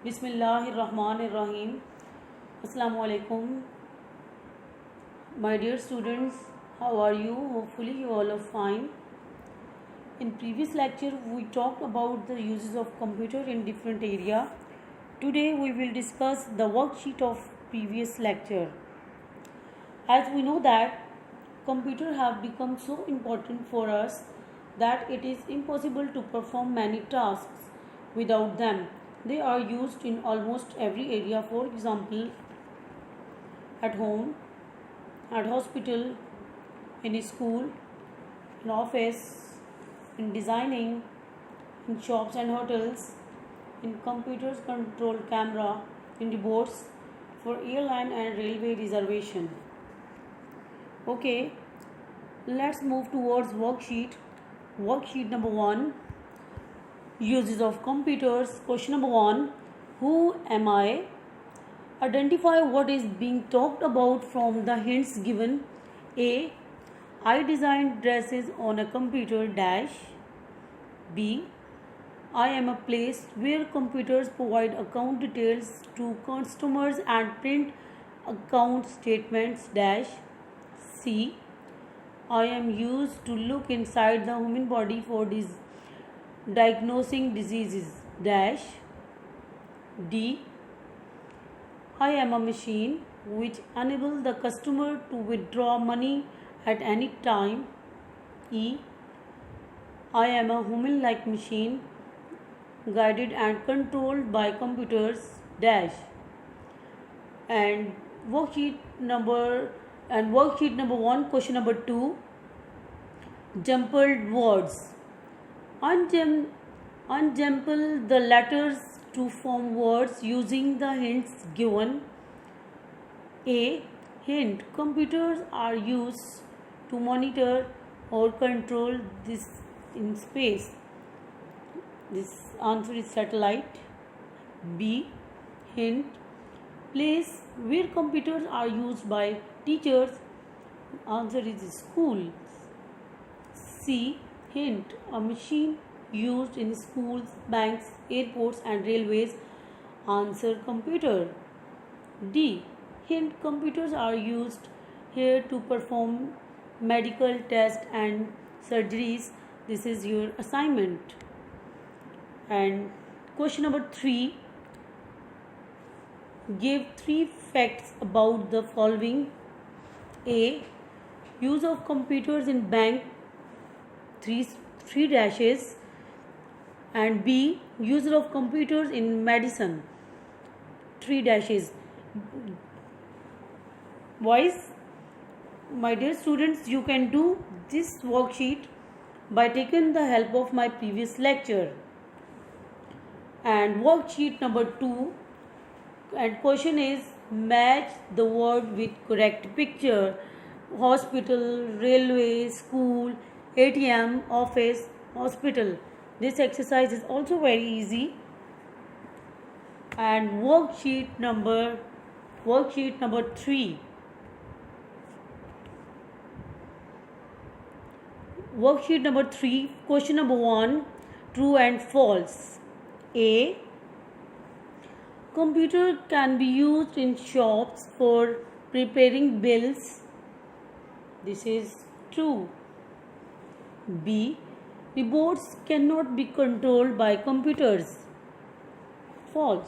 Bismillahirrahmanirrahim. Assalamu alaikum. My dear students, how are you? Hopefully you all are fine. In previous lecture we talked about the uses of computer in different area. Today we will discuss the worksheet of previous lecture. As we know that computer have become so important for us that it is impossible to perform many tasks without them. They are used in almost every area, for example, at home, at hospital, in school, in office, in designing, in shops and hotels, in computers control camera, in the boards for airline and railway reservation. Okay, let's move towards worksheet. Worksheet number 1, uses of computers. Question number 1, who am I? Identify what is being talked about from the hints given. A, I designed dresses on a computer dash. B, I am a place where computers provide account details to customers and print account statements dash. C, I am used to look inside the human body for diagnosing diseases dash. D, I am a machine which enables the customer to withdraw money at any time. E, I am a human-like machine guided and controlled by computers dash. And worksheet number 1, question number 2, jumbled words. Unjumble the letters to form words using the hints given. A, hint, computers are used to monitor or control this in space. This answer is satellite. B, hint, place where computers are used by teachers. Answer is school. C, hint, a machine used in schools, banks, airports and railways. Answer, computer. D, hint, computers are used here to perform medical tests and surgeries. This is your assignment. And question number 3, give 3 facts about the following. A, use of computers in bank, 3 dashes. And B, use of computers in medicine, 3 dashes. Boys, my dear students, you can do this worksheet by taking the help of my previous lecture. And worksheet number 2, and question is match the word with correct picture. Hospital, railway, school, ATM, office, hospital. This exercise is also very easy. And worksheet number 3. Worksheet number 3, question number 1, true and false. A, computer can be used in shops for preparing bills. This is true. B, reports cannot be controlled by computers. False.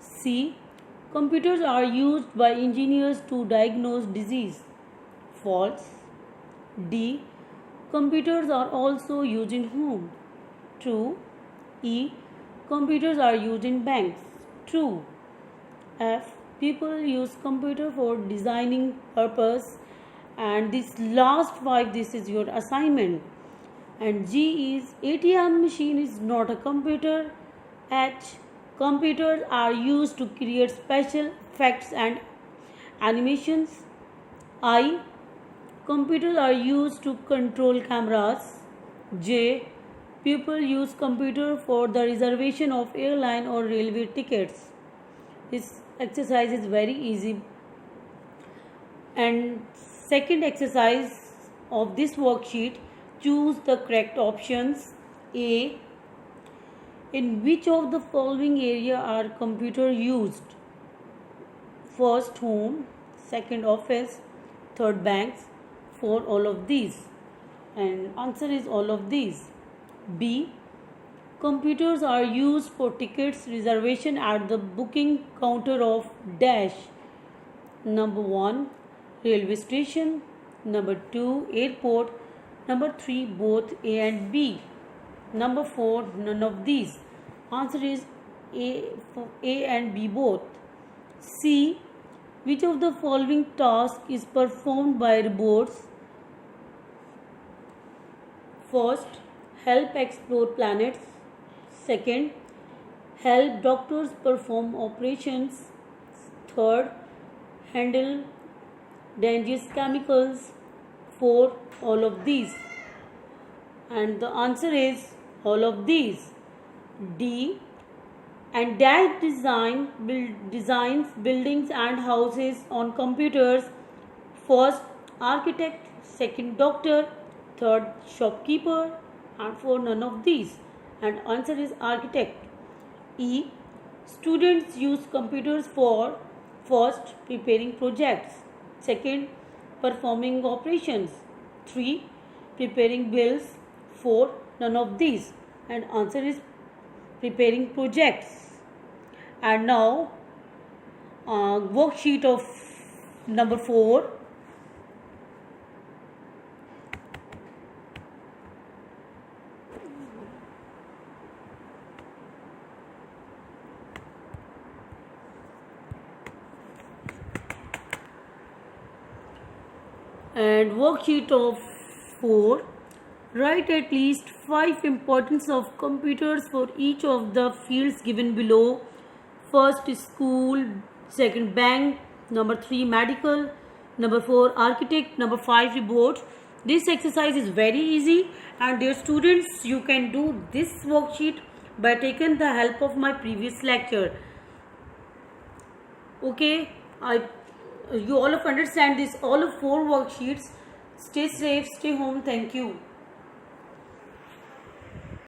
C, computers are used by engineers to diagnose disease. False. D, computers are also used in home. True. E, computers are used in banks. True. F, people use computer for designing purpose. And this last 5, this is your assignment. And G is ATM machine is not a computer. H, computers are used to create special effects and animations. I, computers are used to control cameras. J, people use computer for the reservation of airline or railway tickets. This exercise is very easy. And second exercise of this worksheet, choose the correct options. A, In which of the following area are computer used? First, home. Second, office. Third, banks. Four, all of these. And answer is all of these. B. Computers are used for tickets reservation at the booking counter of dash. Number 1, railway station. Number 2, airport. Number 3, both A and B. Number 4, none of these. Answer is A and B both. C. Which of the following task is performed by robots? First, help explore planets. Second, help doctors perform operations. Third, handle dangerous chemicals. 4, all of these. And the answer is all of these. D. And that designs buildings and houses on computers. First, architect. Second, doctor. Third, shopkeeper. And 4, none of these. And answer is architect. E. Students use computers for first, preparing projects. Second, performing operations. 3, preparing bills. 4, none of these. And answer is preparing projects. And now worksheet of number 4. And worksheet of 4. Write at least 5 importance of computers for each of the fields given below. First, school. Second, bank. Number 3, medical. Number 4, architect. Number 5, robot. This exercise is very easy, and dear students, you can do this worksheet by taking the help of my previous lecture. Okay, you all of understand this, all of 4 worksheets. Stay safe, stay home. Thank you.